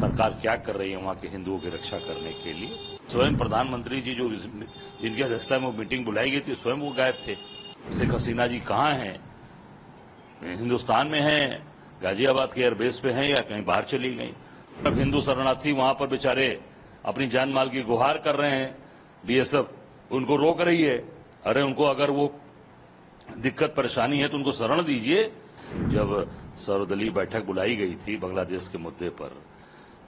सरकार क्या कर रही है वहां के हिंदुओं की रक्षा करने के लिए। स्वयं प्रधानमंत्री जी जो जिनकी अध्यक्षता में मीटिंग बुलाई गई थी, स्वयं वो गायब थे। शेख हसीना जी कहाँ हैं? हिंदुस्तान में हैं, गाजियाबाद के एयरबेस पे हैं या कहीं बाहर चली गई। अब हिंदू शरणार्थी वहां पर बेचारे अपनी जान माल की गुहार कर रहे हैं, बीएसएफ उनको रोक रही है। अरे उनको अगर वो दिक्कत परेशानी है तो उनको शरण दीजिए। जब सर्वदलीय बैठक बुलाई गई थी बांग्लादेश के मुद्दे पर,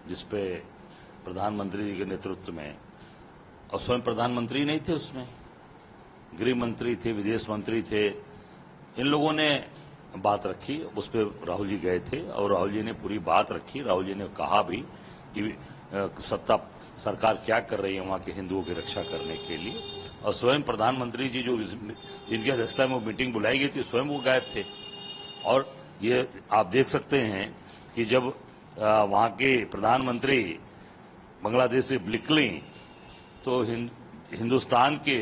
जिसपे प्रधानमंत्री जी के नेतृत्व में, और स्वयं प्रधानमंत्री नहीं थे उसमें, गृह मंत्री थे, विदेश मंत्री थे, इन लोगों ने बात रखी। उस पर राहुल जी गए थे और राहुल जी ने पूरी बात रखी। राहुल जी ने कहा भी कि सरकार क्या कर रही है वहां के हिंदुओं की रक्षा करने के लिए। और स्वयं प्रधानमंत्री जी जो जिनकी अध्यक्षता में मीटिंग बुलाई गई थी, स्वयं वो गायब थे। और ये आप देख सकते हैं कि जब वहां के प्रधानमंत्री बांग्लादेश से निकली तो हिंदुस्तान के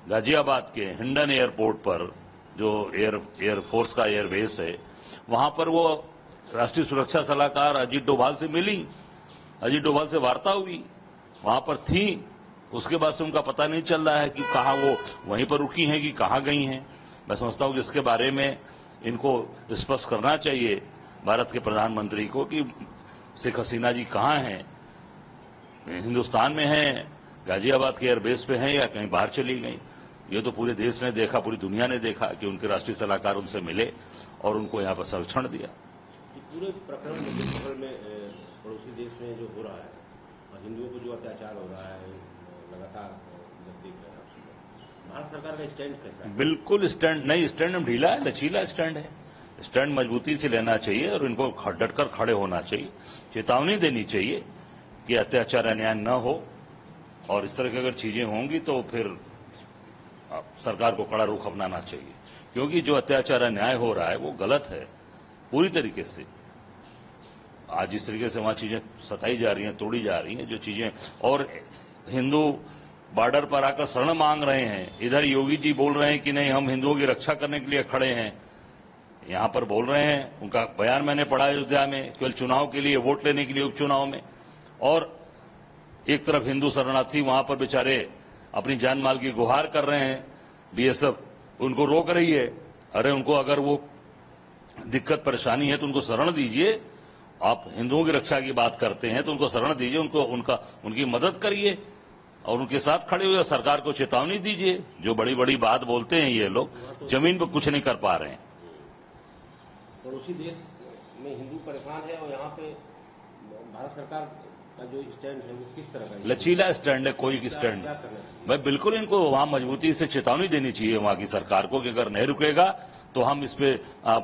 गाजियाबाद के हिंडन एयरपोर्ट पर, जो एयरफोर्स का एयरबेस है, वहां पर वो राष्ट्रीय सुरक्षा सलाहकार अजीत डोभाल से मिली, अजीत डोभाल से वार्ता हुई, वहां पर थी। उसके बाद से उनका पता नहीं चल रहा है कि कहाँ वो वहीं पर रुकी हैं कि कहाँ गई हैं। मैं समझता हूं कि इसके बारे में इनको स्पष्ट करना चाहिए भारत के प्रधानमंत्री को कि शेख हसीना जी कहाँ हैं, हिंदुस्तान में हैं, गाजियाबाद के एयरबेस पे हैं या कहीं बाहर चली गई। ये तो पूरे देश ने देखा, पूरी दुनिया ने देखा कि उनके राष्ट्रीय सलाहकार उनसे मिले और उनको यहाँ पर संरक्षण दिया। पूरे प्रकरण में पड़ोसी देश में जो हो रहा है और हिंदुओं को जो अत्याचार हो रहा है लगातार, जब देख रहे हैं भारत सरकार का स्टैंड कैसा है? बिल्कुल स्टैंड नहीं, स्टैंड ढीला है, लचीला स्टैंड है। स्टैंड मजबूती से लेना चाहिए और इनको डटकर खड़े होना चाहिए, चेतावनी देनी चाहिए कि अत्याचार अन्याय न हो। और इस तरह की अगर चीजें होंगी तो फिर सरकार को कड़ा रुख अपनाना चाहिए, क्योंकि जो अत्याचार अन्याय हो रहा है वो गलत है पूरी तरीके से। आज जिस तरीके से वहां चीजें सताई जा रही हैं, तोड़ी जा रही हैं, जो चीजें, और हिंदू बॉर्डर पर आकर शरण मांग रहे हैं। इधर योगी जी बोल रहे हैं कि नहीं, हम हिंदुओं की रक्षा करने के लिए खड़े हैं, यहां पर बोल रहे हैं। उनका बयान मैंने पढ़ा अयोध्या में, केवल चुनाव के लिए, वोट लेने के लिए उपचुनाव में। और एक तरफ हिंदू शरणार्थी वहां पर बेचारे अपनी जान माल की गुहार कर रहे हैं, बीएसएफ उनको रोक रही है। अरे उनको अगर वो दिक्कत परेशानी है तो उनको शरण दीजिए। आप हिंदुओं की रक्षा की बात करते हैं तो उनको शरण दीजिए, उनकी मदद करिए और उनके साथ खड़े हुए सरकार को चेतावनी दीजिए। जो बड़ी बड़ी बात बोलते हैं ये लोग, जमीन पर कुछ नहीं कर पा रहे हैं। पड़ोसी देश में हिंदू परेशान है और यहाँ पे भारत सरकार का जो स्टैंड है वो किस तरह का? लचीला स्टैंड है, कोई स्टैंड। भाई बिल्कुल इनको वहां मजबूती से चेतावनी देनी चाहिए वहां की सरकार को कि अगर नहीं रुकेगा तो हम इस पे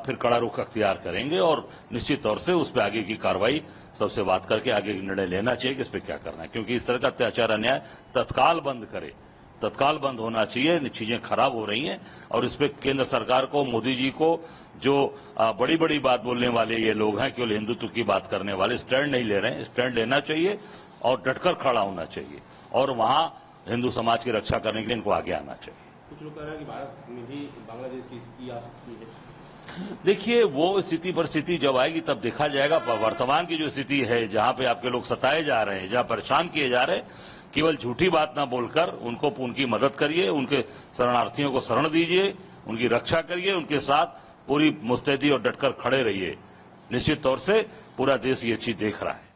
फिर कड़ा रुख अख्तियार करेंगे और निश्चित तौर से उस पर आगे की कार्रवाई सबसे बात करके आगे निर्णय लेना चाहिए कि इस पे क्या करना है। क्योंकि इस तरह का अत्याचार अन्याय तत्काल बंद करे, तत्काल बंद होना चाहिए। चीजें खराब हो रही हैं और इस पे केंद्र सरकार को, मोदी जी को, जो बड़ी बड़ी बात बोलने वाले ये लोग हैं, केवल हिंदुत्व की बात करने वाले, स्टैंड नहीं ले रहे हैं। स्टैंड लेना चाहिए और डटकर खड़ा होना चाहिए और वहां हिंदू समाज की रक्षा करने के लिए इनको आगे आना चाहिए। कुछ लोग कह रहे हैं कि भारत में भी बांग्लादेश की स्थिति आ सकती है। देखिए, वो स्थिति परिस्थिति जब आएगी तब देखा जाएगा। वर्तमान की जो स्थिति है, जहां पे आपके लोग सताए जा रहे हैं, जहां परेशान किए जा रहे हैं, केवल झूठी बात ना बोलकर उनकी मदद करिए, उनके शरणार्थियों को शरण दीजिए, उनकी रक्षा करिए, उनके साथ पूरी मुस्तैदी और डटकर खड़े रहिए। निश्चित तौर से पूरा देश ये चीज देख रहा है।